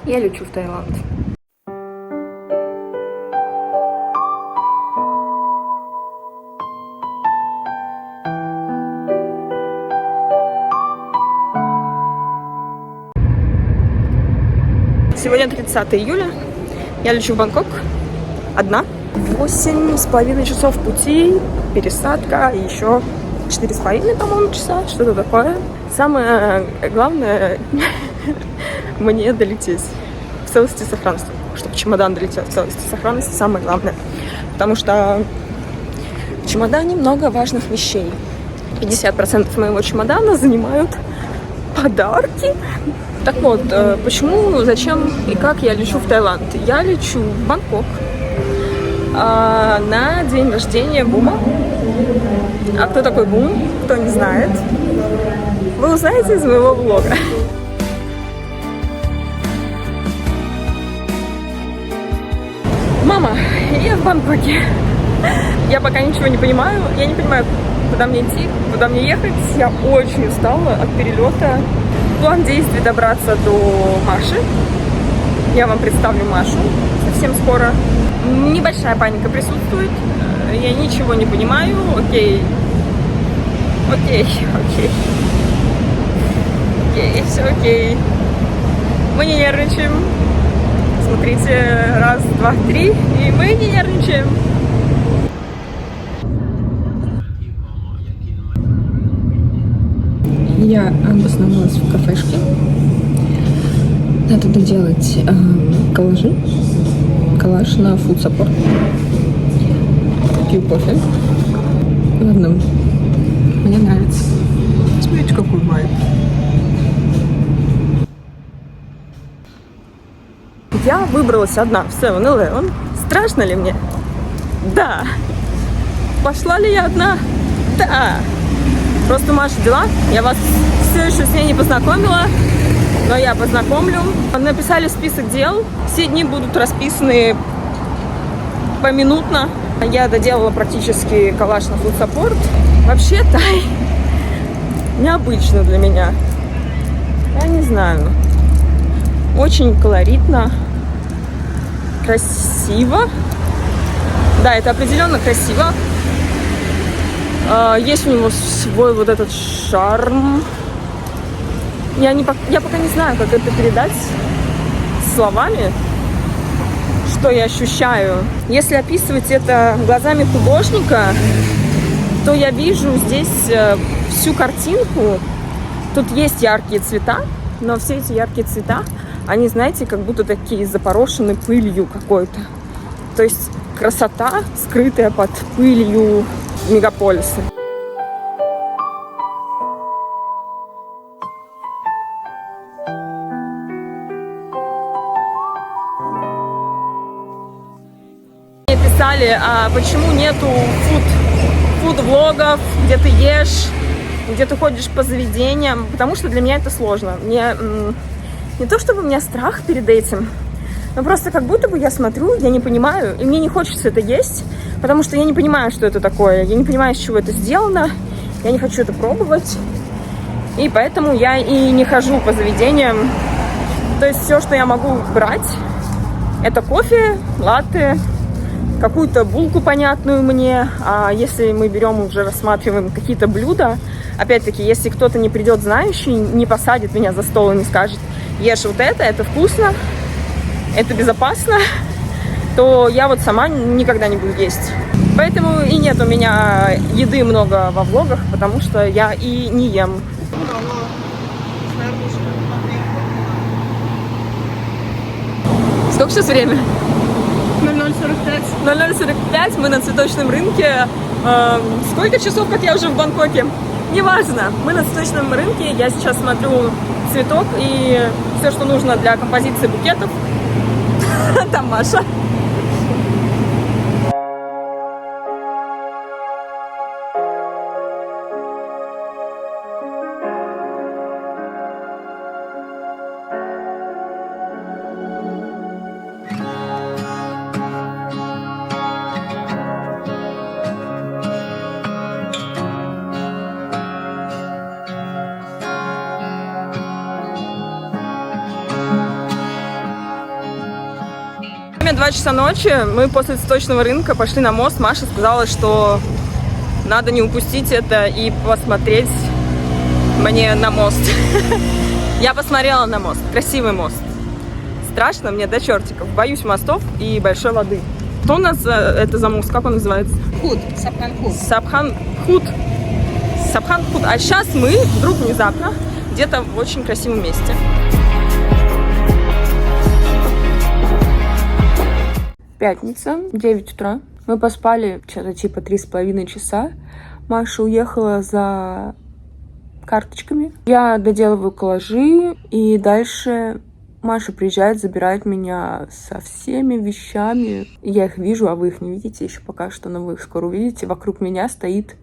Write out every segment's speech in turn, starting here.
Я лечу в Таиланд. Сегодня 30 июля. Я лечу в Бангкок. Одна. 8,5 часов пути, пересадка, и еще 4,5, по-моему, часа, что-то такое. Самое главное мне долететь в целости и сохранности, чтобы чемодан долетел в целости и сохранности, самое главное. Потому что в чемодане много важных вещей. 50% моего чемодана занимают подарки. Так вот, почему, зачем и как я лечу в Таиланд? Я лечу в Бангкок на день рождения Бума. А кто такой Бум? Кто не знает, вы узнаете из моего влога. Мама, я в Бангкоке. Я пока ничего не понимаю. Я не понимаю, куда мне идти, куда мне ехать. Я очень устала от перелета. План действий добраться до Маши. Я вам представлю Машу совсем скоро. Небольшая паника присутствует. Я ничего не понимаю. Окей, все окей. Мы не нервничаем. Смотрите, раз, два, три, и мы не нервничаем. Я обосновалась в кафешке. Надо доделать коллажи. Коллаж на Food Support. Пью кофе. Ладно, мне нравится. Смотрите, какой вайб. Я выбралась одна в 7-Eleven. Страшно ли мне? Да. Пошла ли я одна? Да. Просто Маша дела. Я вас все еще с ней не познакомила, но я познакомлю. Написали список дел. Все дни будут расписаны поминутно. Я доделала практически коллаж на Food Support. Вообще Тай необычно для меня. Я не знаю. Очень колоритно. Красиво. Да, это определенно красиво. Есть у него свой вот этот шарм. Я пока не знаю, как это передать словами, что я ощущаю. Если описывать это глазами художника, то я вижу здесь всю картинку. Тут есть яркие цвета, но все эти яркие цвета, они, знаете, как будто такие запорошены пылью какой-то. То есть красота, скрытая под пылью мегаполиса. Мне писали, а почему нету фуд-влогов, где ты ешь, где ты ходишь по заведениям, потому что для меня это сложно. Мне не то чтобы у меня страх перед этим, но просто как будто бы я смотрю, я не понимаю, и мне не хочется это есть, потому что я не понимаю, что это такое, я не понимаю, из чего это сделано, я не хочу это пробовать, и поэтому я и не хожу по заведениям. То есть все, что я могу брать, это кофе, латте, какую-то булку понятную мне. А если мы берем, уже рассматриваем какие-то блюда, опять-таки, если кто-то не придет знающий, не посадит меня за стол и не скажет: ешь вот это вкусно, это безопасно, то я вот сама никогда не буду есть. Поэтому и нет у меня еды много во влогах, потому что я и не ем. Сколько сейчас время? 00:45. 00:45, мы на цветочном рынке. Сколько часов, как я уже в Бангкоке? Неважно, мы на цветочном рынке. Я сейчас смотрю цветок и все, что нужно для композиции букетов. Там Маша. Время 2 часа ночи, мы после цветочного рынка пошли на мост. Маша сказала, что надо не упустить это и посмотреть мне на мост. Я посмотрела на мост, красивый мост. Страшно мне до чертиков, боюсь мостов и большой воды. Что у нас это за мост, как он называется? Худ, Сапхан-Худ. Сапхан-Худ. Сапхан-Худ. А сейчас мы вдруг внезапно где-то в очень красивом месте. Пятница, 9 утра. Мы поспали что-то типа 3,5 часа. Маша уехала за карточками. Я доделываю коллажи, и дальше Маша приезжает, забирает меня со всеми вещами. Я их вижу, а вы их не видите еще пока что, но вы их скоро увидите. Вокруг меня стоит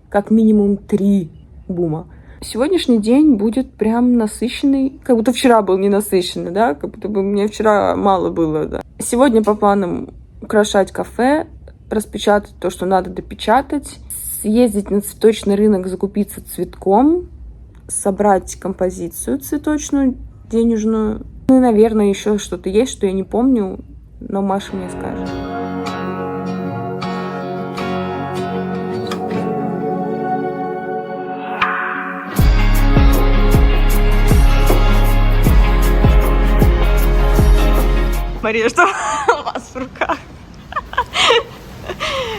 как минимум 3 бума. Сегодняшний день будет прям насыщенный, как будто вчера был не насыщенный, да, как будто бы мне вчера мало было, да. Сегодня по планам украшать кафе, распечатать то, что надо допечатать, съездить на цветочный рынок, закупиться цветком, собрать композицию цветочную, денежную. Ну и, наверное, еще что-то есть, что я не помню, но Маша мне скажет. Мария, что у вас в руках?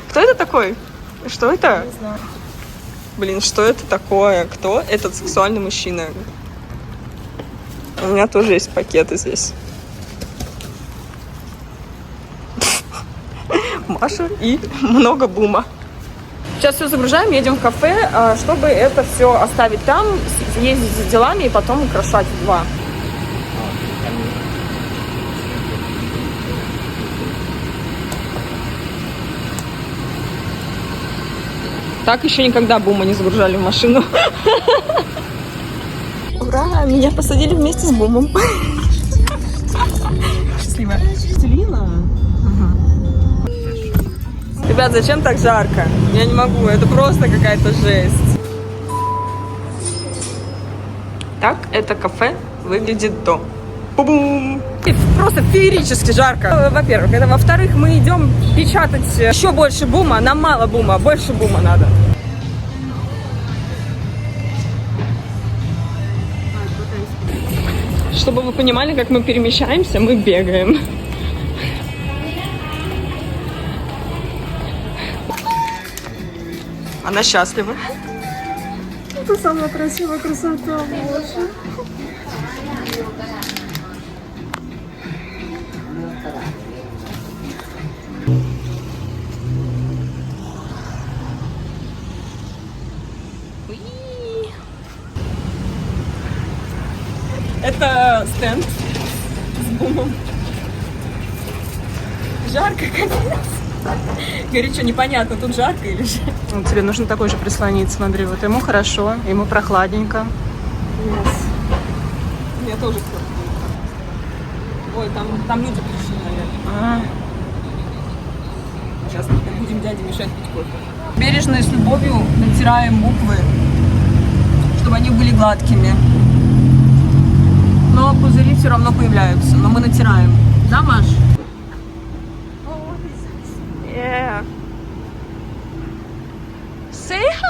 Кто это такой? Что это? Не знаю. Блин, что это такое? Кто этот сексуальный мужчина? У меня тоже есть пакеты здесь. Маша и много бума. Сейчас все загружаем, едем в кафе, чтобы это все оставить там, ездить за делами и потом украшать в 2. Так еще никогда бума не загружали в машину. Ура! Меня посадили вместе с бумом. Счастливая. Целина? Ребят, зачем так жарко? Я не могу, это просто какая-то жесть. Так это кафе выглядит до. Бу-бум! Просто феерически жарко. Во-первых, это во-вторых, мы идем печатать еще больше бума. Нам мало бума, больше бума надо. Чтобы вы понимали, как мы перемещаемся, мы бегаем. Она счастлива. Это самая красивая красота, боже. Это стенд с бумом. Жарко, капец. Горячо, непонятно, тут жарко или же. Вот тебе нужно такой же прислонить, смотри, вот ему хорошо, ему прохладненько. Yes. Мне тоже кто-то. Ой, там люди пришли, наверное. Сейчас будем дяде мешать пить кофе. Бережно и с любовью натираем буквы, чтобы они были гладкими. Но пузыри все равно появляются, но мы натираем. Да, Маш? Yeah. Say hi!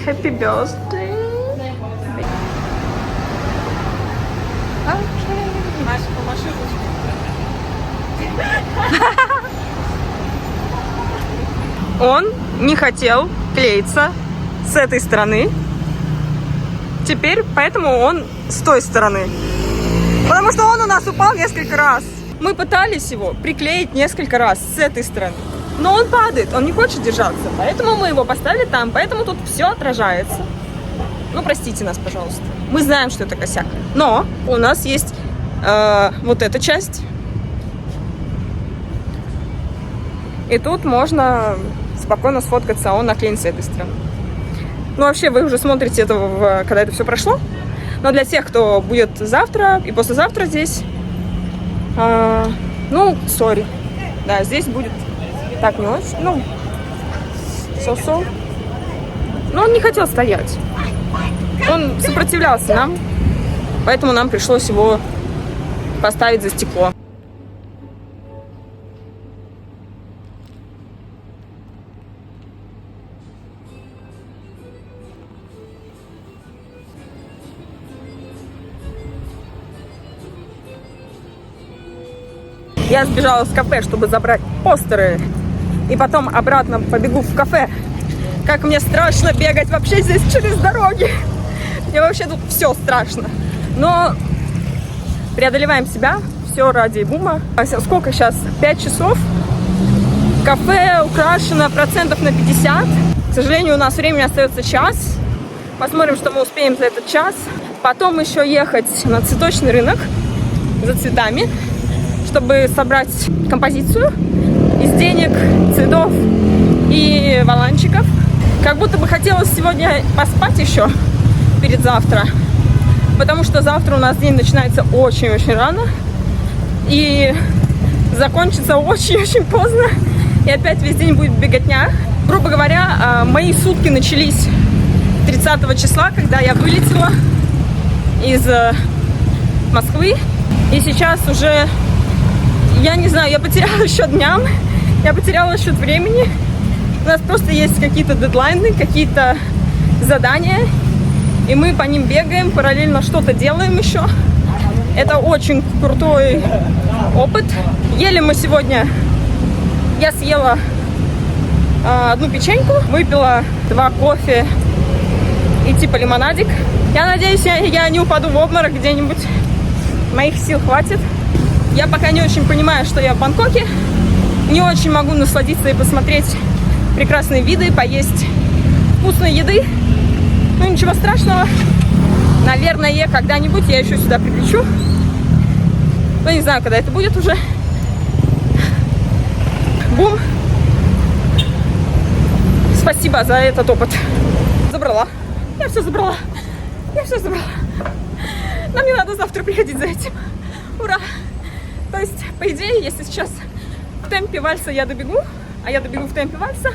Happy birthday! Okay. Маша, помаши ручкой. Он не хотел клеиться с этой стороны. Теперь, поэтому он с той стороны. Потому что он у нас упал несколько раз. Мы пытались его приклеить несколько раз с этой стороны. Но он падает, он не хочет держаться. Поэтому мы его поставили там. Поэтому тут все отражается. Ну, простите нас, пожалуйста. Мы знаем, что это косяк. Но у нас есть вот эта часть. И тут можно спокойно сфоткаться, а он наклеен с этой стороны. Ну, вообще, вы уже смотрите это, когда это все прошло. Но для тех, кто будет завтра и послезавтра здесь, ну, сори. Да, здесь будет так не очень, ну, со-со. Но он не хотел стоять. Он сопротивлялся нам, поэтому нам пришлось его поставить за стекло. Я сбежала в кафе, чтобы забрать постеры. И потом обратно побегу в кафе. Как мне страшно бегать вообще здесь через дороги. Мне вообще тут все страшно. Но преодолеваем себя. Все ради бума. Сколько сейчас? 5 часов. Кафе украшено процентов на 50. К сожалению, у нас времени остается час. Посмотрим, что мы успеем за этот час. Потом еще ехать на цветочный рынок за цветами, чтобы собрать композицию из денег, цветов и валанчиков. Как будто бы хотелось сегодня поспать еще перед завтра, потому что завтра у нас день начинается очень-очень рано и закончится очень-очень поздно, и опять весь день будет беготня. Грубо говоря, мои сутки начались 30 числа, когда я вылетела из Москвы, и сейчас уже, я не знаю, я потеряла счет дням, я потеряла счет времени. У нас просто есть какие-то дедлайны, какие-то задания, и мы по ним бегаем, параллельно что-то делаем еще. Это очень крутой опыт. Ели мы сегодня, я съела одну печеньку, выпила 2 кофе и типа лимонадик. Я надеюсь, я не упаду в обморок где-нибудь. Моих сил хватит. Я пока не очень понимаю, что я в Бангкоке. Не очень могу насладиться и посмотреть прекрасные виды, поесть вкусной еды. Ну, ничего страшного. Наверное, когда-нибудь я еще сюда прилечу. Ну, не знаю, когда это будет уже. Бум. Спасибо за этот опыт. Забрала. Я все забрала. Я все забрала. Нам не надо завтра приходить за этим. Ура! То есть, по идее, если сейчас в темпе вальса я добегу, а я добегу в темпе вальса,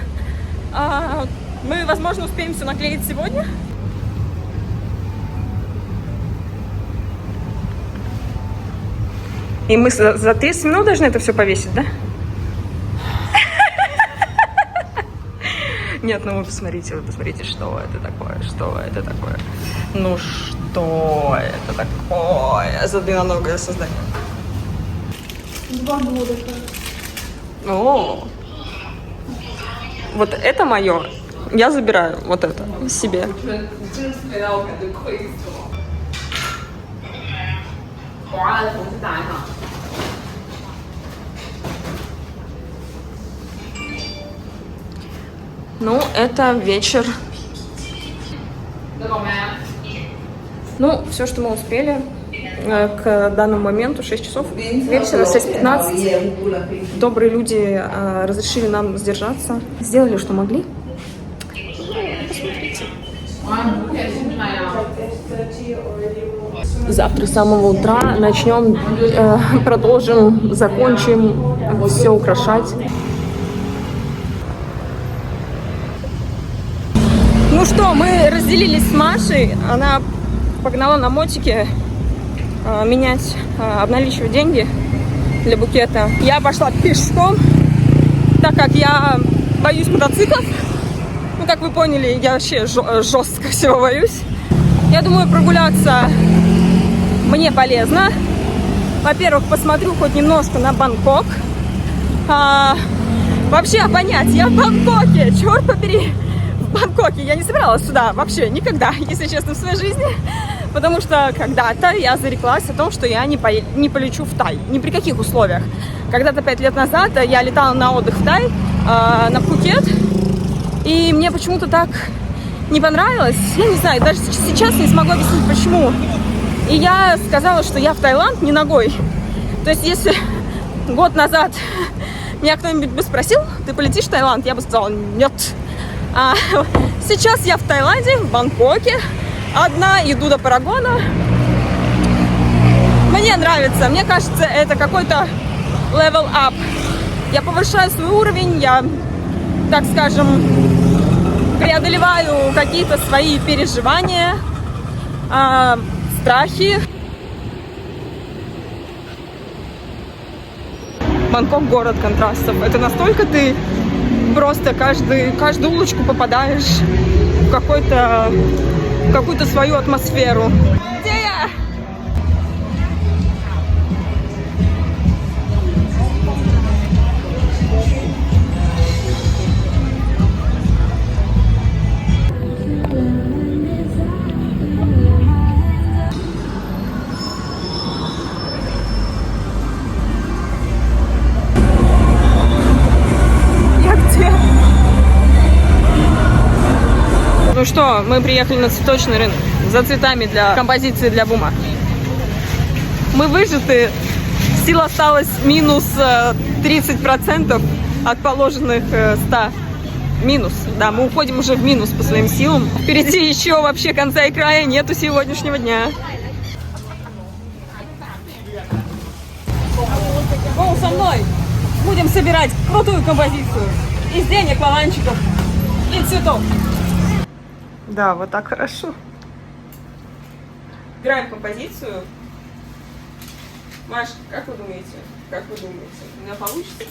мы, возможно, успеем все наклеить сегодня. И мы за 30 минут должны это все повесить, да? Нет, ну вы посмотрите, что это такое, что это такое. Ну что это такое за длинноногое создание? 2 года. О, вот это мое. Я забираю вот это себе. Ну, это вечер. Ну, все, что мы успели к данному моменту, 6 часов вечера, 6:15. Добрые люди разрешили нам сдержаться. Сделали, что могли. Посмотрите. Завтра с самого утра начнем, продолжим, закончим все украшать. Ну что, мы разделились с Машей. Она погнала на мотике менять, обналичивать деньги для букета. Я пошла пешком, так как я боюсь мотоциклов. Ну, как вы поняли, я вообще жестко всего боюсь. Я думаю, прогуляться мне полезно. Во-первых, посмотрю хоть немножко на Бангкок. Вообще понять, я в Бангкоке, черт побери. В Бангкоке я не собиралась сюда вообще никогда, если честно, в своей жизни. Потому что когда-то я зареклась о том, что я не полечу в Тай. Ни при каких условиях. Когда-то 5 лет назад я летала на отдых в Тай, на Пхукет. И мне почему-то так не понравилось. Я не знаю, даже сейчас не смогу объяснить, почему. И я сказала, что я в Таиланд не ногой. То есть, если год назад меня кто-нибудь бы спросил, ты полетишь в Таиланд, я бы сказала, нет. А сейчас я в Таиланде, в Бангкоке, одна, иду до Парагона. Мне нравится, мне кажется, это какой-то level up Я повышаю свой уровень, я, так скажем, преодолеваю какие-то свои переживания, страхи. Бангкок — город контрастов. Это настолько ты просто каждую улочку попадаешь в какую-то свою атмосферу. Где я? Ну что, мы приехали на цветочный рынок за цветами для композиции для бума. Мы выжаты, сил осталось минус 30% от положенных 100. Минус, да, мы уходим уже в минус по своим силам. Впереди еще вообще конца и края нету сегодняшнего дня. Гоу со мной! Будем собирать крутую композицию из денег, лаванчиков и цветов. Да, вот так хорошо. Играем композицию. Маш, как вы думаете? У меня получится?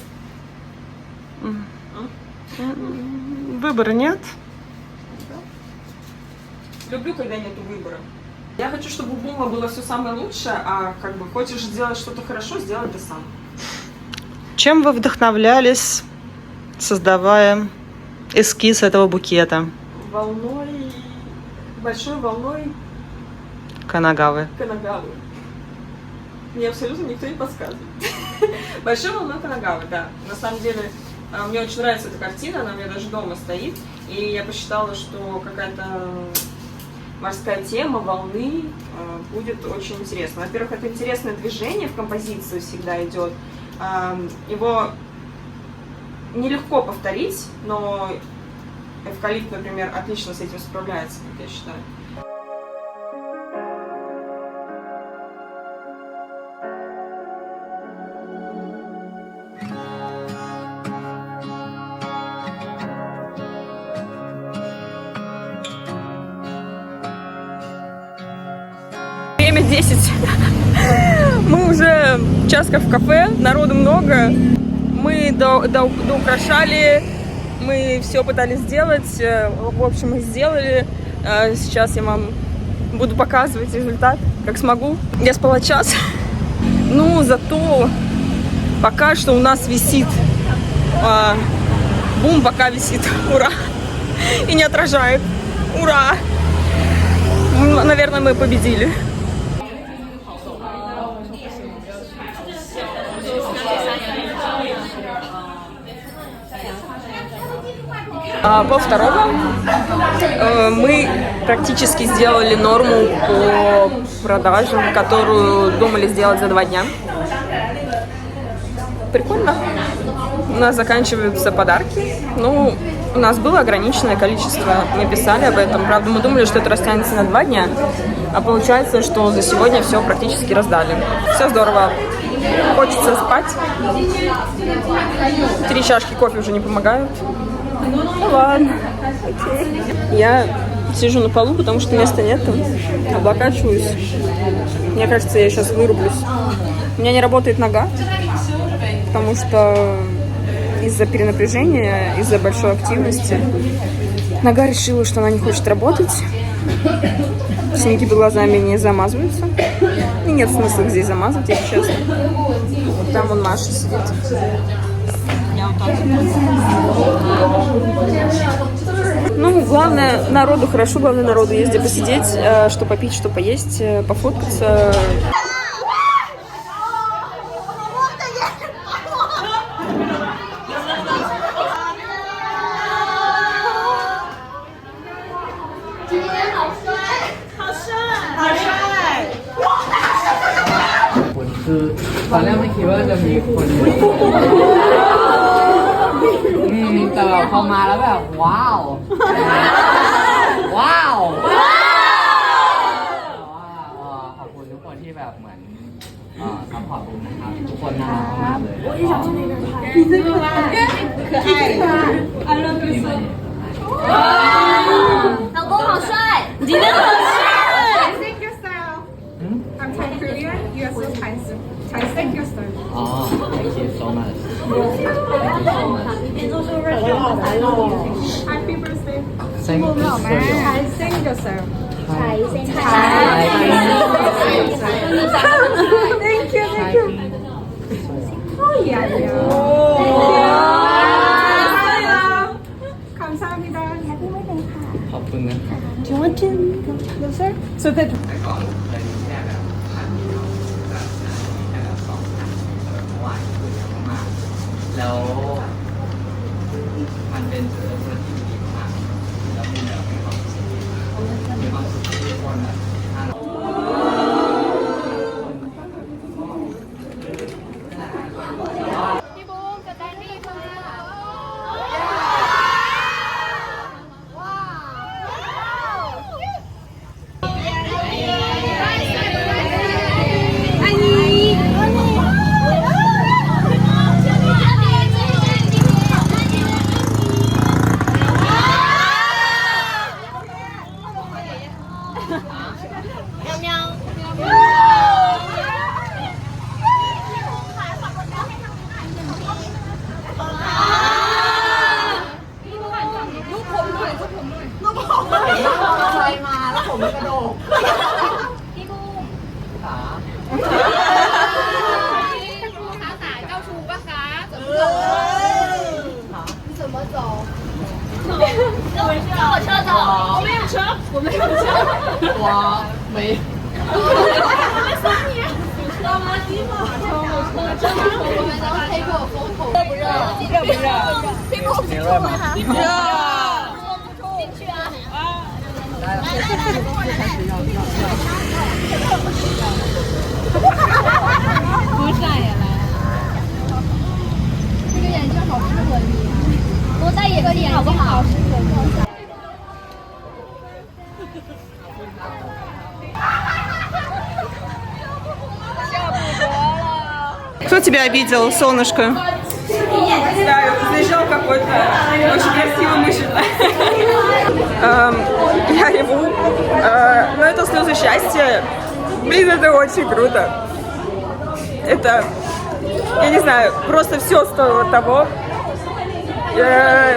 Выбора нет. Люблю, когда нету выбора. Я хочу, чтобы у Бума было все самое лучшее, а как бы хочешь сделать что-то хорошо, сделай ты сам. Чем вы вдохновлялись, создавая эскиз этого букета? Большой волной Канагавы. Канагавы. Мне абсолютно никто не подсказывает. Большой волной Канагавы, да. На самом деле, мне очень нравится эта картина, она у меня даже дома стоит. И я посчитала, что какая-то морская тема, волны будет очень интересно. Во-первых, это интересное движение в композиции всегда идет. Его нелегко повторить, но эвкалипт, например, отлично с этим справляется, как я считаю. Время 10. Мы уже час как в кафе, народу много. Мы доукрашали, мы все пытались сделать. В общем, мы сделали. Сейчас я вам буду показывать результат, как смогу. Я спала час. Ну, зато пока что у нас висит. Бум пока висит. Ура! И не отражает. Ура! Наверное, мы победили. Пол второго мы практически сделали норму по продажам, которую думали сделать за 2 дня. Прикольно. У нас заканчиваются подарки. Ну, у нас было ограниченное количество. Мы писали об этом. Правда, мы думали, что это растянется на 2 дня. А получается, что за сегодня все практически раздали. Все здорово. Хочется спать. 3 чашки кофе уже не помогают. Ну ладно. Окей. Я сижу на полу, потому что места нет. Облокачиваюсь. Мне кажется, я сейчас вырублюсь. У меня не работает нога, потому что из-за перенапряжения, из-за большой активности нога решила, что она не хочет работать. Синяки под глазами не замазываются. И нет смысла их здесь замазывать, если честно. Там вон Маша сидит. Я вот так. Ну, главное, народу хорошо, главное, народу есть где посидеть, что попить, что поесть, пофоткаться.แต่แบบพอมาแล้วแบบว้าวว้าวขอบคุณทุกคนที่แบบเหมือนซัพพ ขอบคุณนะครับทุกคนน่ารักมากเลย老公好帅，你真的好帅。I think your style. I'm Thai Korean. You are so Thai. I think your style. อ๋อ thank you so much thank you so much Happy birthday. thank you so much I think your style. Thank you. Thank you. Oh yeah. 감사합니다. ขอบคุณนะครับ Do you want to? No, sir. So that. แต่ก่อนเป็นแค่แบบพันเดียวแต่มีแค่แบบ2เมื่อวานคือเยอะมากแล้วมันเป็นเรื่องที่ดีมากแล้วมีแบบมีความสุขที่ทุกคนแบบ 多戴一个眼镜好不好？Кто тебя обидел, солнышко? Не знаю, заезжал какой-то очень красивый мужчина. Я реву. Но это слезы счастья. Блин, это очень круто. Это, я не знаю, просто все стоило того.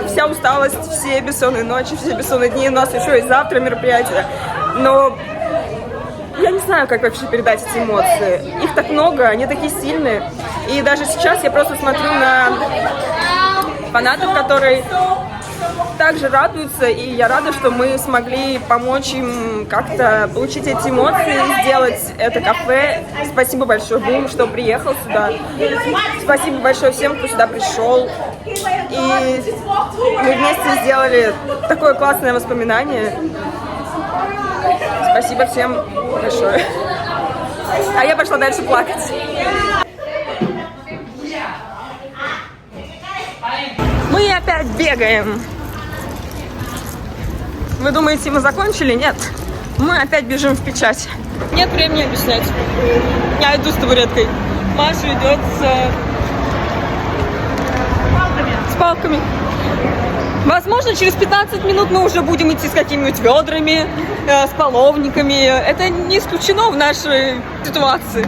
Вся усталость, все бессонные ночи, все бессонные дни. У нас еще и завтра мероприятие. Но я не знаю, как вообще передать эти эмоции. Их так много, они такие сильные. И даже сейчас я просто смотрю на фанатов, которые также радуются. И я рада, что мы смогли помочь им как-то получить эти эмоции, сделать это кафе. Спасибо большое, Бум, что приехал сюда. Спасибо большое всем, кто сюда пришел. И мы вместе сделали такое классное воспоминание. Спасибо всем большое. А я пошла дальше плакать. Мы опять бегаем. Вы думаете, мы закончили? Нет. Мы опять бежим в печать. Нет времени объяснять. Я иду с табуреткой. Маша идет с палками. Возможно, через 15 минут мы уже будем идти с какими-нибудь ведрами, с половниками. Это не исключено в нашей ситуации.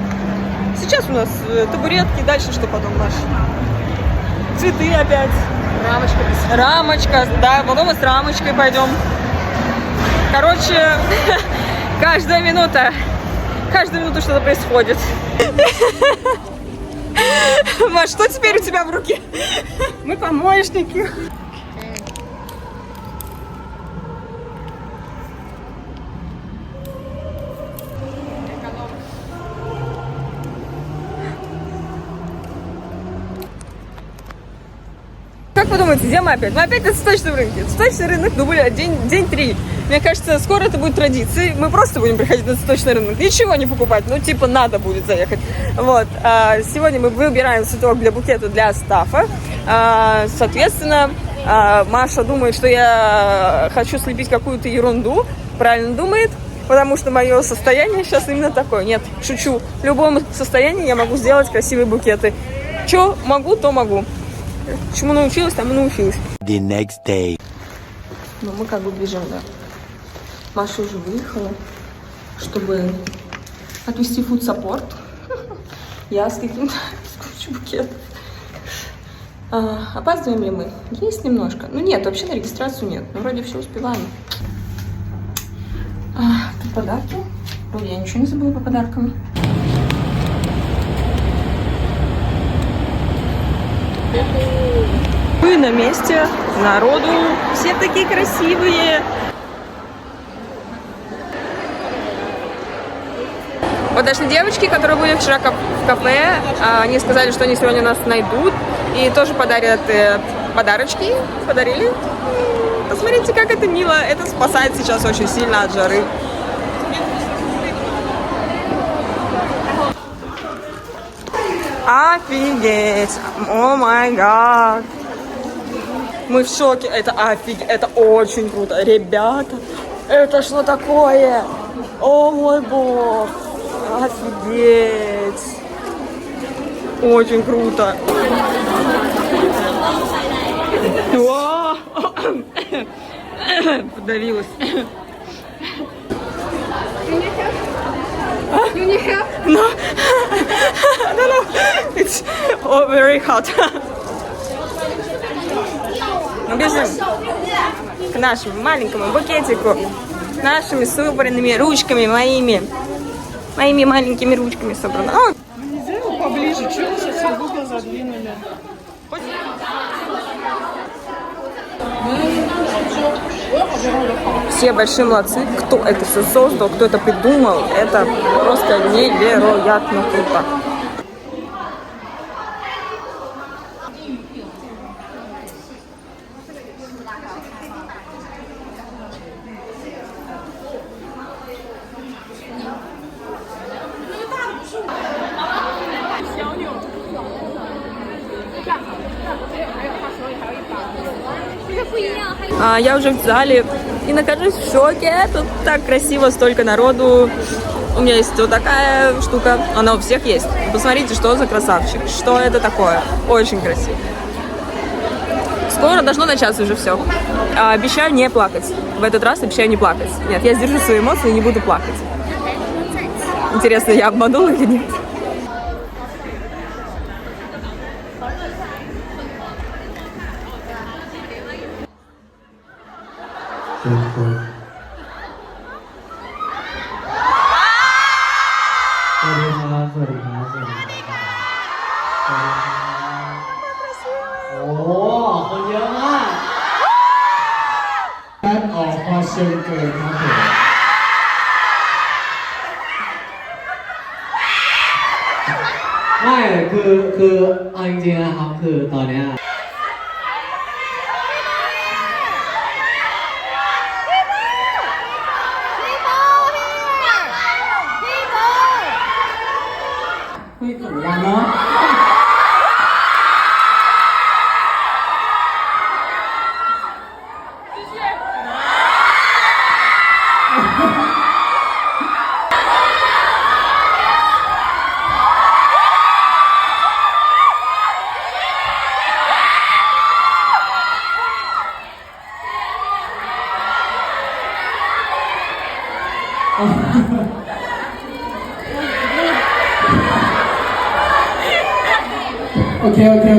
Сейчас у нас табуретки, дальше что потом, Маша? Цветы опять. Рамочка, да, потом мы с рамочкой пойдем. Короче, каждая минута что-то происходит. Маш, что теперь у тебя в руке? Мы помощники. Как вы думаете, где мы опять? Мы опять на цветочном рынке. Цветочный рынок, ну, день 3. Мне кажется, скоро это будет традицией. Мы просто будем приходить на цветочный рынок. Ничего не покупать, ну, типа, надо будет заехать. Вот. Сегодня мы выбираем цветок для букета для стафа. Соответственно, Маша думает, что я хочу слепить какую-то ерунду. Правильно думает. потому что мое состояние сейчас именно такое. Нет, шучу. В любом состоянии я могу сделать красивые букеты. Что могу, то могу. Чему научилась, там и научилась. The next day. Но мы как бы бежим, да. Маша уже выехала, чтобы отвезти фуд-саппорт. Я с каким-то кучей букетов. Опаздываем ли мы? Есть немножко. Ну нет, вообще на регистрацию нет. Но вроде все успеваем. Тут подарки. Вроде я ничего не забыла по подаркам. Мы на месте, народу, все такие красивые. Вот наши девочки, которые были вчера в кафе, они сказали, что они сегодня нас найдут и тоже подарят подарочки. Подарили. Посмотрите, как это мило. Это спасает сейчас очень сильно от жары. Офигеть! О май гад! Мы в шоке. Это офигеть. Это очень круто. Ребята, это что такое? О мой бог! Офигеть! Очень круто. О! Подавилась. You need help? No. No. It's very hot. Мы бежим к нашему маленькому букетику. Нашими собранными ручками моими. Моими маленькими ручками собрано. Нельзя его поближе, чего вы сейчас Google задвинули? Все большие молодцы. Кто это все создал, кто это придумал, это просто невероятно круто. Я уже в зале и нахожусь в шоке. Тут так красиво, столько народу. У меня есть вот такая штука. Она у всех есть. Посмотрите, что за красавчик. Что это такое? Очень красиво. Скоро должно начаться уже все. Обещаю не плакать. В этот раз обещаю не плакать. Нет, я сдержу свои эмоции и не буду плакать. Интересно, я обманула или нет?ไม่คือเอาจริงๆนะครับคือตอนเนี้ย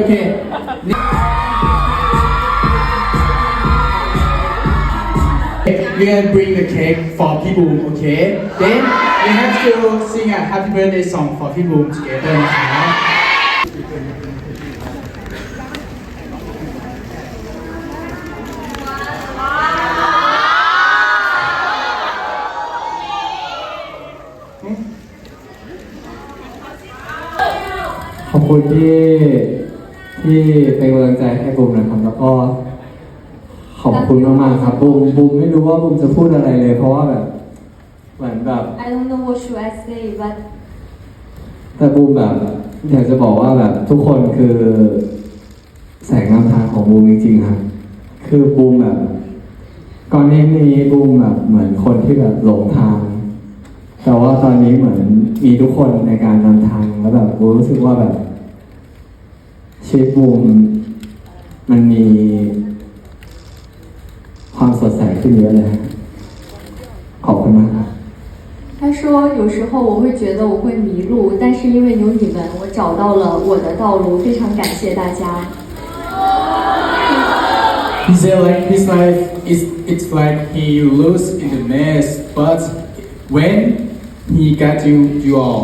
Okay. We're gonna bring the cake for P Boom, okay? Then we have to sing a happy birthday song for P Boom together, นะครับ ขอบคุณที่เป็นกำลังใจให้บูมนะครับแล้วก็ขอบคุณมากๆครับบูมไม่รู้ว่าบูมจะพูดอะไรเลยเพราะว่าแบบเหมือนแบบ I don't know what should I say but แต่บูมแบบอยากจะบอกว่าแบบทุกคนคือแสงนำทางของบูมจริงๆครับคือบูมแบบก่อนหน้านี้บูมแบบเหมือนคนที่แบบหลงทาง แต่ว่าตอนนี้เหมือนมีทุกคนในการนำทางแล้วแบบบูรู้สึกว่าแบบชีวิตบูมมันมีความสดใสขึ้นเยอะเลยขอบคุณมากครับ他说：“有时候我会觉得我会迷路，但是因为有你们，我找到了我的道路。非常感谢大家。” He said like his life is it's like he lose in the mess, but when he got you all,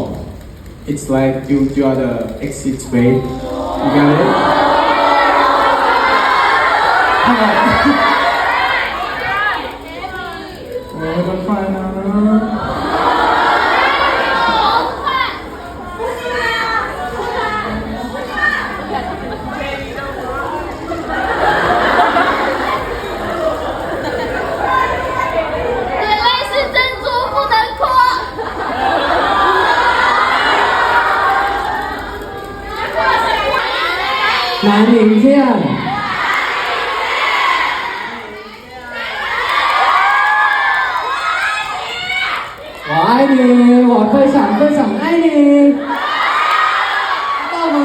it's like you are the exit way. You got it? Oh, don't cry now. 眼泪是珍珠，不能哭。南宁见。我爱你，我分享爱你，知道吗？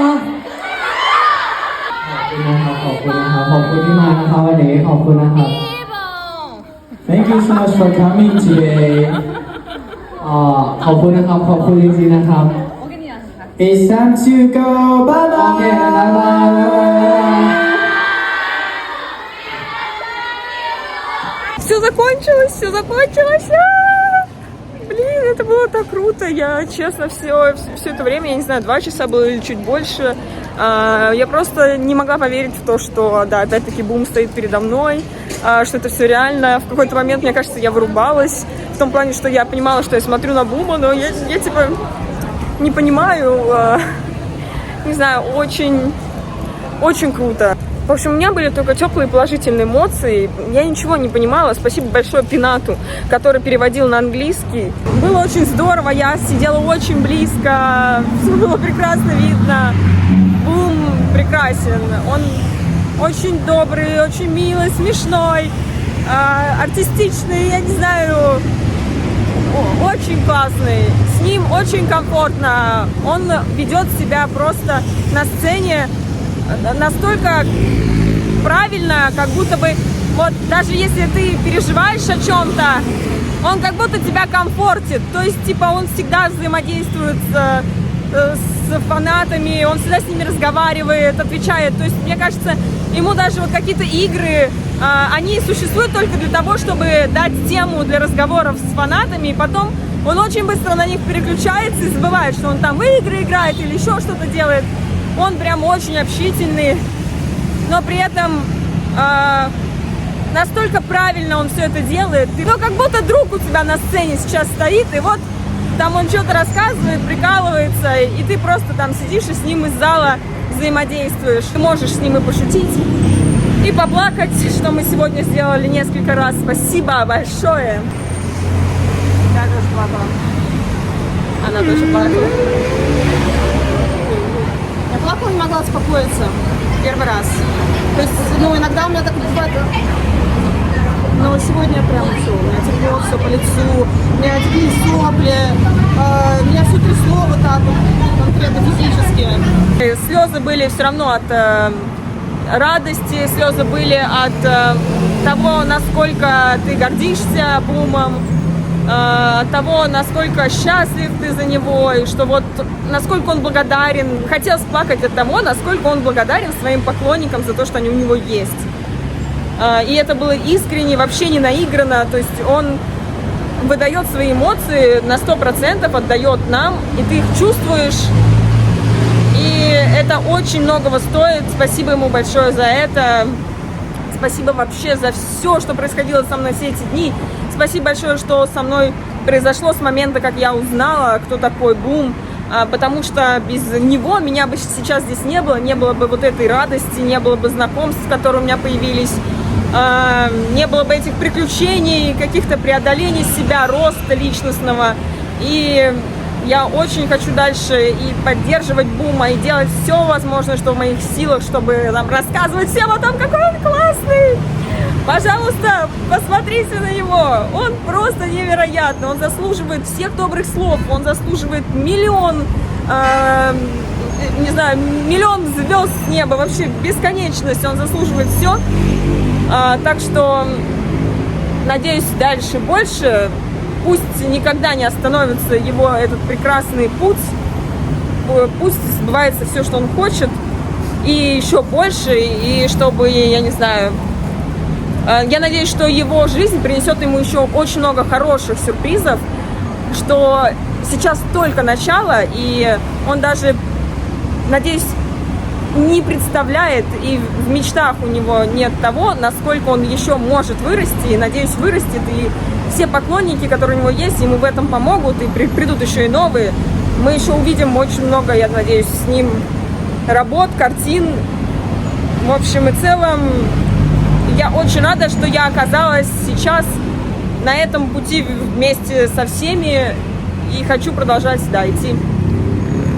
ขอบคุณนะครับขอบคุณที่มานะครับวันนี้ขอบคุณนะครับ Thank you so much for coming today ขอบคุณนะครับขอบคุณจริงๆนะครับ It's time to go bye bye โอเคบ๊ายบาย Все закончилось, все закончилось. Блин, это было так круто. Я, честно, все это время, я не знаю, 2 часа было или чуть больше. Я просто не могла поверить в то, что, да, опять-таки Бум стоит передо мной, что это все реально. В какой-то момент, мне кажется, я вырубалась. В том плане, что я понимала, что я смотрю на Бума, но я типа не понимаю. Не знаю, очень, очень круто. В общем, у меня были только теплые положительные эмоции. Я ничего не понимала. Спасибо большое Пинату, который переводил на английский. Было очень здорово. Я сидела очень близко. Все было прекрасно видно. Бум прекрасен. Он очень добрый, очень милый, смешной, артистичный, я не знаю, очень классный. С ним очень комфортно. Он ведет себя просто на сцене настолько правильно, как будто бы вот даже если ты переживаешь о чем-то, он как будто тебя комфортит. То есть, типа, он всегда взаимодействует с фанатами, он всегда с ними разговаривает, отвечает. То есть, мне кажется, ему даже вот какие-то игры, они существуют только для того, чтобы дать тему для разговоров с фанатами, и потом он очень быстро на них переключается и забывает, что он там в игры играет или еще что-то делает. Он прям очень общительный, но при этом настолько правильно он все это делает. Ну, как будто друг у тебя на сцене сейчас стоит, и вот там он что-то рассказывает, прикалывается, и ты просто там сидишь и с ним из зала взаимодействуешь. Ты можешь с ним и пошутить, и поплакать, что мы сегодня сделали несколько раз. Спасибо большое. Я тоже плакала. Она тоже плакала. Я плакала, не могла успокоиться. Первый раз. То есть, ну, иногда у меня так бывает. Но сегодня прям все. У меня текло все по лицу. У меня текли сопли. Меня все трясло вот так вот. Конкретно физически. Слезы были все равно от радости. Слезы были от того, насколько ты гордишься Бумом. От того, насколько счастлив ты за него, и что вот насколько он благодарен. Хотелось плакать от того, насколько он благодарен своим поклонникам за то, что они у него есть. И это было искренне, вообще не наиграно. То есть он выдает свои эмоции на 100%, отдает нам, и ты их чувствуешь. И это очень многого стоит. Спасибо ему большое за это. Спасибо вообще за все, что происходило со мной все эти дни. Спасибо большое, что со мной произошло с момента, как я узнала, кто такой Бум. Потому что без него меня бы сейчас здесь не было бы вот этой радости, не было бы знакомств, которые у меня появились, не было бы этих приключений, каких-то преодолений себя, роста личностного. И я очень хочу дальше и поддерживать Бума, и делать все возможное, что в моих силах, чтобы рассказывать всем о том, какой он классный. Пожалуйста, посмотрите на него. Он просто невероятный. Он заслуживает всех добрых слов. Он заслуживает миллион звезд с неба. Вообще бесконечность. Он заслуживает все. Так что надеюсь, дальше больше. Пусть никогда не остановится его этот прекрасный путь. Пусть сбывается все, что он хочет. И еще больше. И чтобы, я не знаю... Я надеюсь, что его жизнь принесет ему еще очень много хороших сюрпризов, что сейчас только начало, и он даже, надеюсь, не представляет, и в мечтах у него нет того, насколько он еще может вырасти, и, надеюсь, вырастет, и все поклонники, которые у него есть, ему в этом помогут, и придут еще и новые. Мы еще увидим очень много, я надеюсь, с ним работ, картин. В общем и целом, я очень рада, что я оказалась сейчас на этом пути вместе со всеми и хочу продолжать, да, идти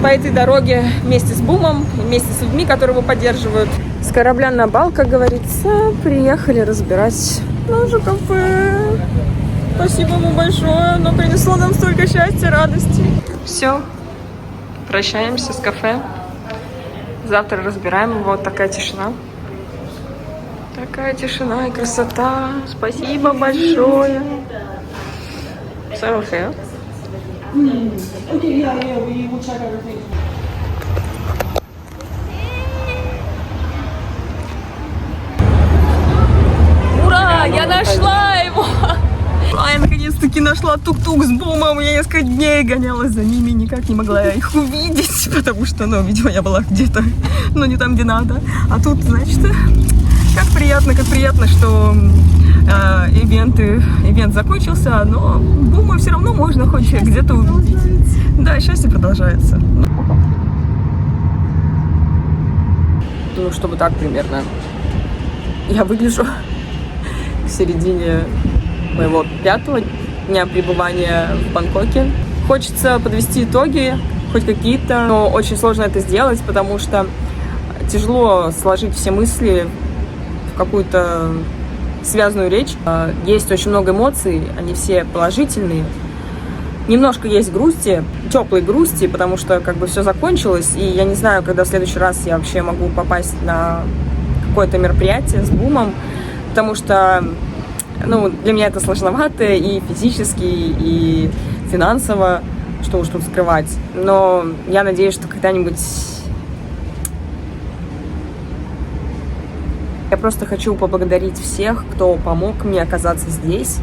по этой дороге вместе с Бумом, вместе с людьми, которые его поддерживают. С корабля на бал, как говорится, приехали разбирать наше кафе. Спасибо ему большое, оно принесло нам столько счастья, радости. Все, прощаемся с кафе. Завтра разбираем его. Вот такая тишина. Такая тишина и красота. Спасибо большое. Selfie. Ура! Я нашла его! Я наконец-таки нашла тук-тук с Бумом. Я несколько дней гонялась за ними, никак не могла их увидеть, потому что, видимо, я была где-то, но не там, где надо. А тут, значит, как приятно, что ивент закончился, но Бума все равно можно хоть где-то увидеть. Да, счастье продолжается. Ну, чтобы так примерно я выгляжу в середине моего 5-го дня пребывания в Бангкоке. Хочется подвести итоги, хоть какие-то, но очень сложно это сделать, потому что тяжело сложить все мысли в какую-то связанную речь. Есть очень много эмоций, они все положительные. Немножко есть грусти, теплой грусти, потому что все закончилось, и я не знаю, когда в следующий раз я вообще могу попасть на какое-то мероприятие с Бумом, потому что для меня это сложновато и физически, и финансово, что уж тут скрывать. Но я надеюсь, что когда-нибудь... Я просто хочу поблагодарить всех, кто помог мне оказаться здесь,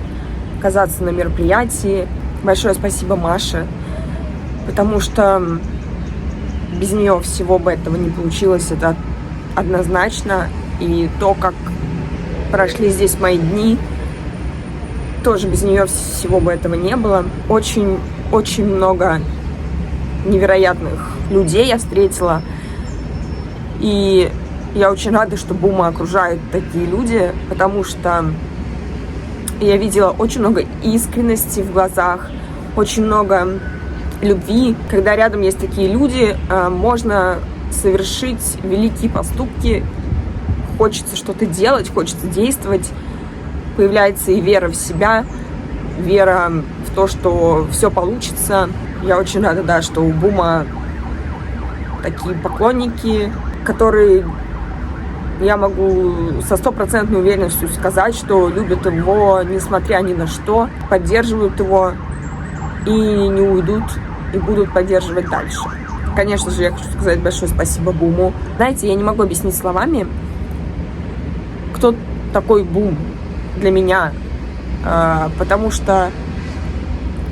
оказаться на мероприятии. Большое спасибо Маше, потому что без нее всего бы этого не получилось, это однозначно. И то, как прошли здесь мои дни, тоже без нее всего бы этого не было. Очень много невероятных людей я встретила. И я очень рада, что Бума окружают такие люди, потому что я видела очень много искренности в глазах, очень много любви. Когда рядом есть такие люди, можно совершить великие поступки. Хочется что-то делать, хочется действовать. Появляется и вера в себя, вера в то, что все получится. Я очень рада, да, что у Бума такие поклонники, которые, я могу со стопроцентной уверенностью сказать, что любят его, несмотря ни на что, поддерживают его и не уйдут, и будут поддерживать дальше. Конечно же, я хочу сказать большое спасибо Буму. Знаете, я не могу объяснить словами, кто такой Бум для меня, потому что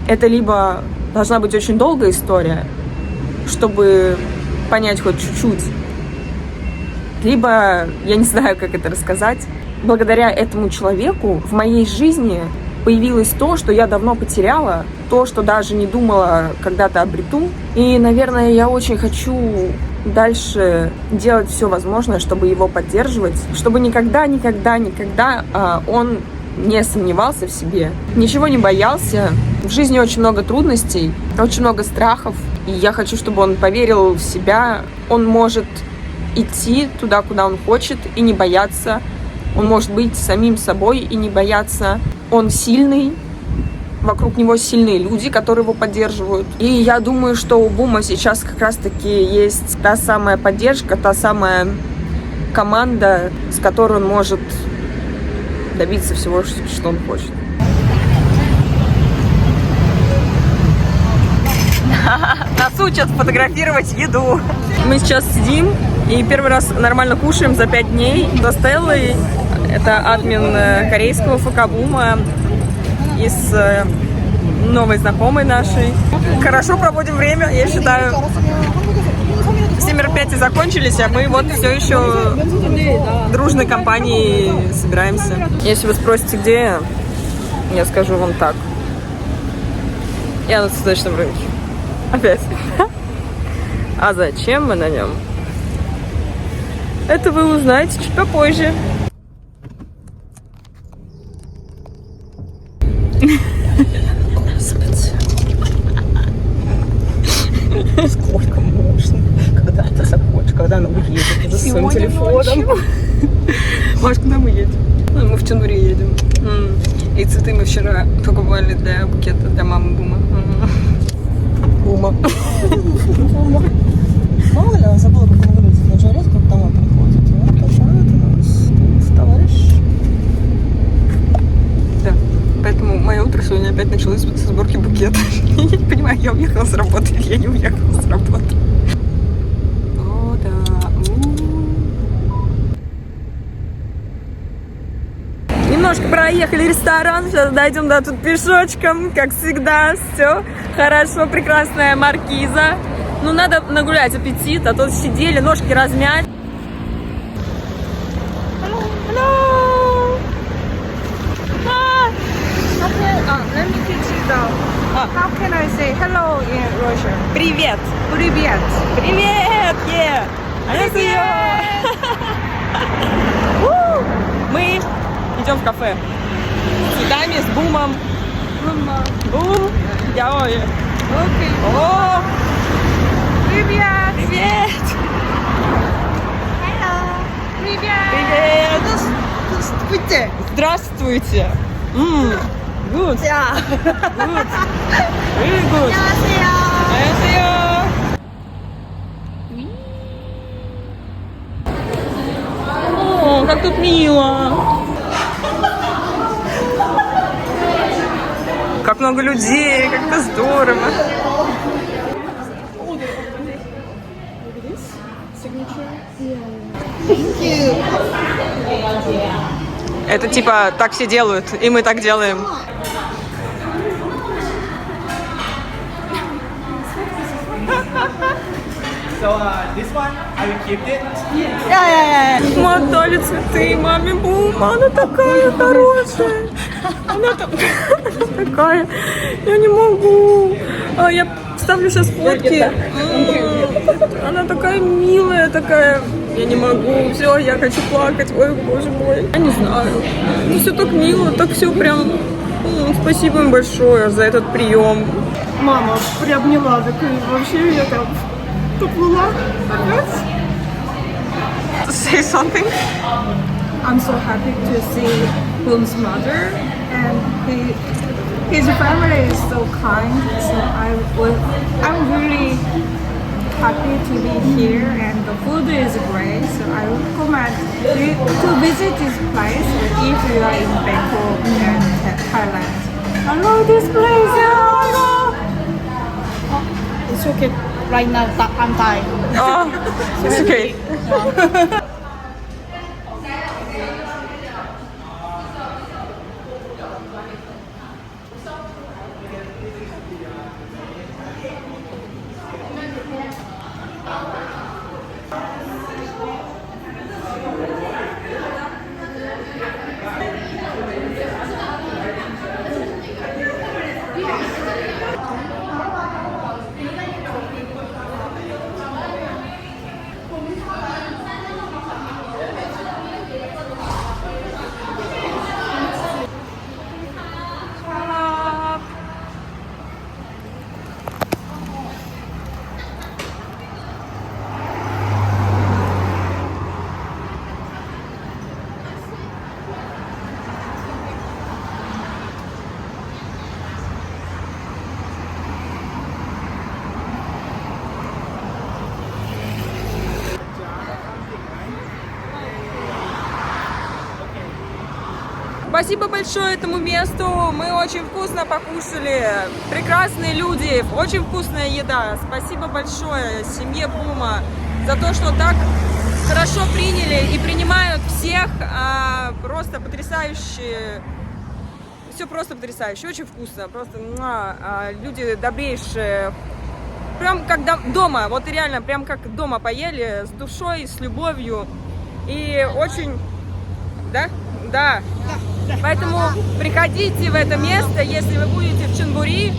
это либо должна быть очень долгая история, чтобы понять хоть чуть-чуть, либо я не знаю, как это рассказать. Благодаря этому человеку в моей жизни появилось то, что я давно потеряла, то, что даже не думала когда-то обрету. И, наверное, я очень хочу дальше делать все возможное, чтобы его поддерживать, чтобы никогда он не сомневался в себе, ничего не боялся. В жизни очень много трудностей, очень много страхов, и я хочу, чтобы он поверил в себя. Он может идти туда, куда он хочет, и не бояться, Он может быть самим собой и не бояться. Он сильный. Вокруг него сильные люди, которые его поддерживают. И я думаю, что у Бума сейчас как раз-таки есть та самая поддержка, та самая команда, с которой он может добиться всего, что он хочет. Нас учат фотографировать еду. Мы сейчас сидим и первый раз нормально кушаем за 5 дней. За Стеллой, это админ корейского ФК Бума, из новой знакомой нашей. Хорошо проводим время, я считаю. Все мероприятия закончились, а мы вот все еще дружной компанией собираемся. Если вы спросите, где я скажу вам так. Я на цветочном рынке. Опять. А зачем мы на нем? Это вы узнаете чуть попозже. Сколько можно? Когда ты захочешь, когда она уедет за своим телефоном. Маш, куда мы едем? Мы в Чонбуре едем. И цветы мы вчера покупали для букета для мамы Бума. Бума. Мало ли, она забыла, как он выглядит на жаре, как домой приходит. Вот такой вот у нас товарищ. Да. Поэтому мое утро сегодня опять началось со сборки букета. Я не понимаю, я уехала с работы или я не уехала с работы. О, да. Немножко проехали ресторан, сейчас дойдем до тут пешочком, как всегда, все хорошо, прекрасная маркиза. Ну, надо нагулять аппетит, а то сидели, ножки размять. Hello. Let me teach you though. How can I say hello in Russian? Привет! Привет. Привет! Yeah. Аньонсеё! Мы идем в кафе. С цветами, с Бумом. Бум! Яой! Окей. О! Привет. Привет! Привет. Привет! Здравствуйте. Здравствуйте! Good! Да. Good! Very good! 안녕하세요! О, как тут мило! Как много людей, как это здорово! Это типа так все делают, и мы так делаем. So this one, I will keep it. Мы отдали цветы маме Бума, она такая хорошая. Она такая, я не могу. Я вставлю сейчас фотки. Она такая милая, такая. Я не могу, все, я хочу плакать. Ой, боже мой. Я не знаю. Ну, все так мило, так все прям. Спасибо им большое за этот прием. Мама приобняла, так вообще я там поплыла. Say something. I'm so happy to see Boom's mother, and his family is so kind. So I'm really happy to be here, and the food is great. So I recommend to visit this place if you are in Bangkok and Thailand. I love this place. It's okay. Right now, I'm tired. Oh, it's okay. Спасибо большое этому месту. Мы очень вкусно покушали. Прекрасные люди, очень вкусная еда. Спасибо большое семье Бума за то, что так хорошо приняли и принимают всех. Просто потрясающе. Все просто потрясающе. Очень вкусно. Просто люди добрейшие. Прям как дома. Вот реально, прям как дома поели. С душой, с любовью. И очень... Да? Да. Поэтому приходите в это место, если вы будете в Чонбури.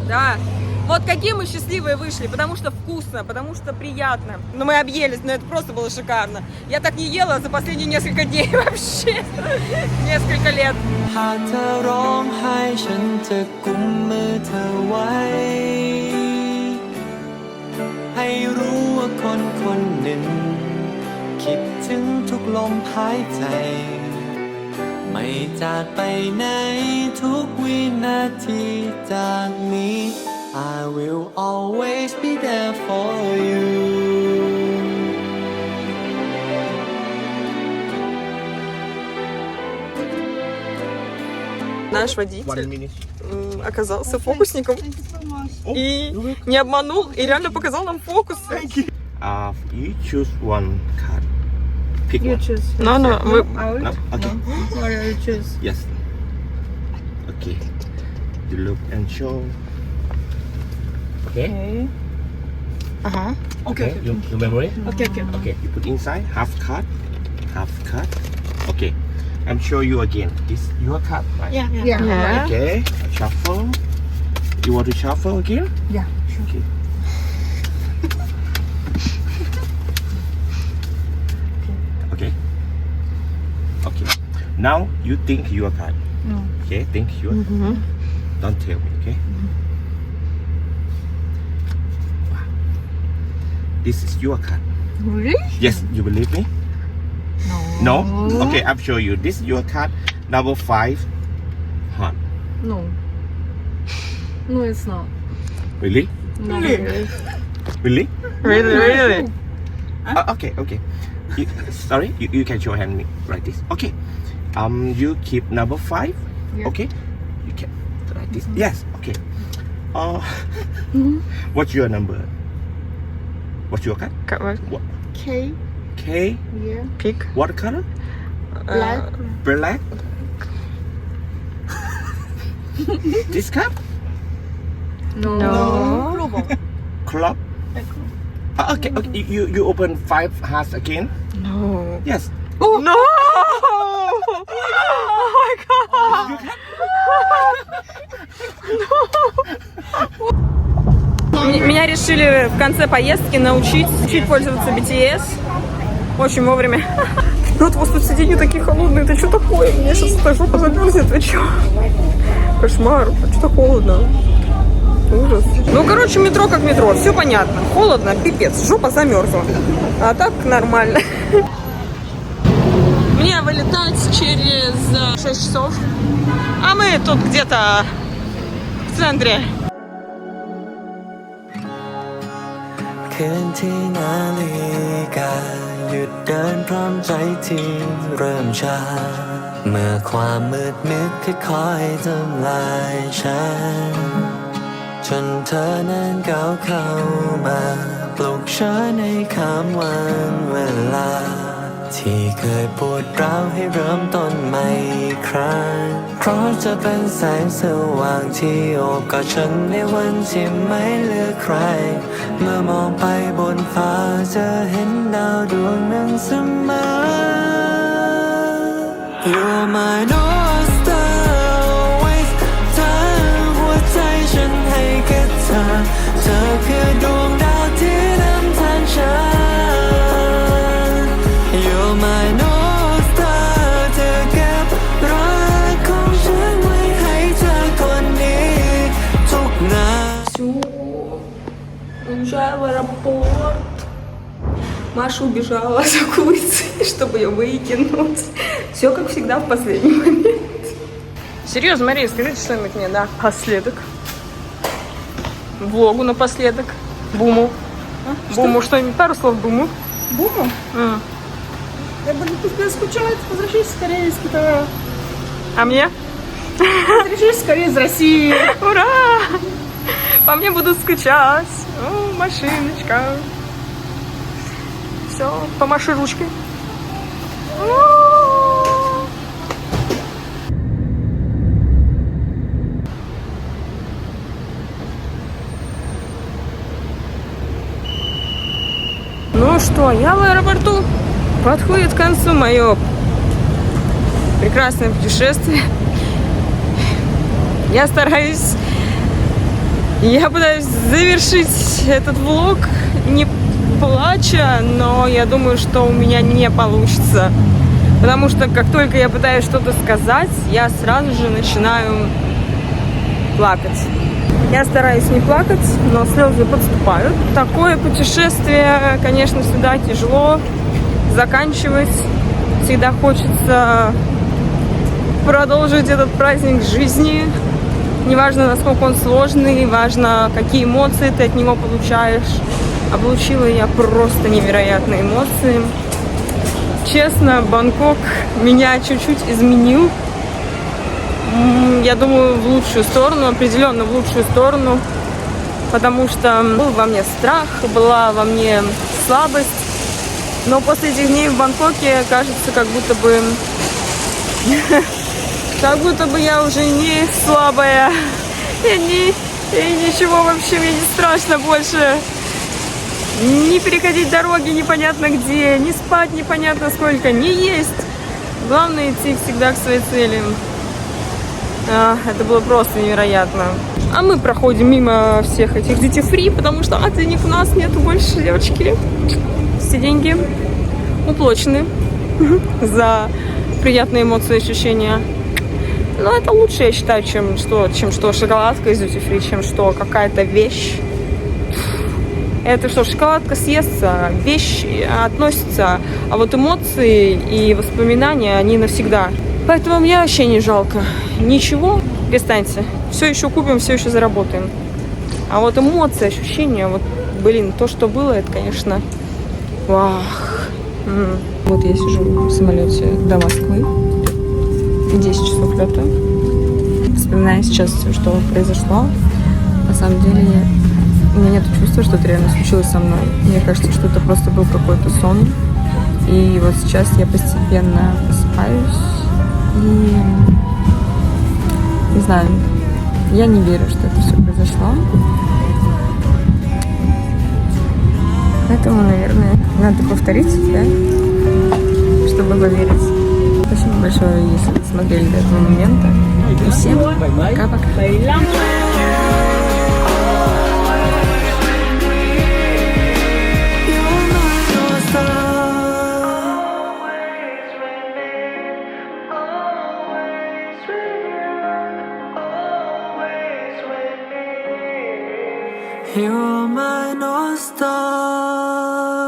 Да. Вот какие мы счастливые вышли, потому что вкусно, потому что приятно. Но мы объелись, но это просто было шикарно. Я так не ела за последние несколько дней вообще. Несколько лет. หากเธอร้องไห้ฉันจะกุมมือเธอไว้ ให้รู้ว่าคนคนหนึ่ง คิดถึงทุกลมหายใจ ไม่จากไปไหนทุกวินาทีจากนี้ I will always be there for you. Наш водитель оказался фокусником и не обманул, и реально показал нам фокус. You choose one card. Pick one. choose. No, No? Okay. What do you choose? Yes. Okay. You look and show. Okay. Okay. You remember it? Okay. Okay. You put inside half card. Okay. I'm show you again. This your card, right? Yeah. Okay. Shuffle. You want to shuffle again? Yeah. Okay. Okay. Now you think your card. No. Okay. Think your. Don't tell me. Okay. Wow. This is your card. Really? Yes. You believe me? No. No. Okay. I'll show you. This is your card. Number 5. Heart. No. No, it's not. Really? No. Really? Really? Okay. Sorry, you can show hand me like this. Okay. You keep number 5. Yeah. Okay. You can like this. Yes. Okay. What's your number? What's your card? What? K. K. Yeah. Pick. What color? Black. Black. This card? No. Club. Okay. You open 5 hearts again. No. Yes. Oh no! Oh my god! Меня решили в конце поездки научить пользоваться BTS. Очень вовремя. Вот у вас тут сиденья такие холодные, это что такое? Меня сейчас жопа замерзнет, вы что? Кошмар, что-то холодно. Ужас. Ну, короче, метро как метро, все понятно. Холодно, пипец, жопа замерзла. А так нормально. Мне вылетать через 6 часов. А мы тут где-то в центре. คืนที่นาฬิกาหยุดเดินพร้อมใจที่เริ่มชาเมื่อความมืดมิดค่อยๆทำลายฉันจนเธอนั้นก้าวเข้ามาปลุกฉันในค่ำวันเวลาที่เคยปวดร้าวให้เริ่มต้นใหม่อีกครั้งเพราะจะเป็นแสงสว่างที่โอบกอดฉันในวันที่ไม่เหลือใครเมื่อมองไปบนฟ้าจะเห็นดาวดวงนั้นเสมอ You're my North Star always ทั้งหัวใจฉันให้กับเธอเธอคือดวงดาวที่นำทางฉัน You're my North Star เธอเก็บรักของฉันไว้ให้เธอคนนี้ทุกนา Уезжаю в аэропорт. Маша убежала за курицей, чтобы ее выкинуть. Все как всегда в последний момент. Серьезно, Мария, скажите что-нибудь мне, да? Последок. Влогу напоследок. Буму. Буму, что-нибудь, пару слов Буму. Буму? Я буду по тебе скучать. Возвращайся скорее из Китая. А мне? Возвращайся скорее из России. Ура! По мне будут скучать. О, машиночка. Все, помаши ручкой. Ну что, я в аэропорту. Подходит к концу мое прекрасное путешествие. Я пытаюсь завершить этот влог не плача, но я думаю, что у меня не получится. Потому что как только я пытаюсь что-то сказать, я сразу же начинаю плакать. Я стараюсь не плакать, но слезы подступают. Такое путешествие, конечно, всегда тяжело заканчивать. Всегда хочется продолжить этот праздник жизни. Неважно, насколько он сложный, важно, какие эмоции ты от него получаешь. А получила я просто невероятные эмоции. Честно, Бангкок меня чуть-чуть изменил. Я думаю, в лучшую сторону, определенно в лучшую сторону. Потому что был во мне страх, была во мне слабость. Но после этих дней в Бангкоке кажется, как будто бы я уже не слабая. И ничего вообще мне не страшно больше. Не переходить дороги непонятно где, не спать непонятно сколько, не есть. Главное идти всегда к своей цели. Это было просто невероятно. А мы проходим мимо всех этих duty-free, потому что денег у нас нету больше, девочки. Все деньги уплачены за приятные эмоции и ощущения. Но это лучше, я считаю, чем что шоколадка из duty-free, чем что какая-то вещь. Это что, шоколадка съестся, вещь относится, а вот эмоции и воспоминания, они навсегда. Поэтому мне вообще не жалко. Ничего, перестаньте. Все еще купим, все еще заработаем. А вот эмоции, ощущения, то, что было, это, конечно, вау. Вот я сижу в самолете до Москвы. 10 часов лета. Вспоминаю сейчас все, что произошло. На самом деле, у меня нет чувства, что это реально случилось со мной. Мне кажется, что это просто был какой-то сон. И вот сейчас я постепенно просыпаюсь. И не знаю, я не верю, что это все произошло. Поэтому, наверное, надо повторить, да, чтобы поверить. Спасибо большое, если вы смотрели до этого момента. И всем пока-пока. You're my North Star.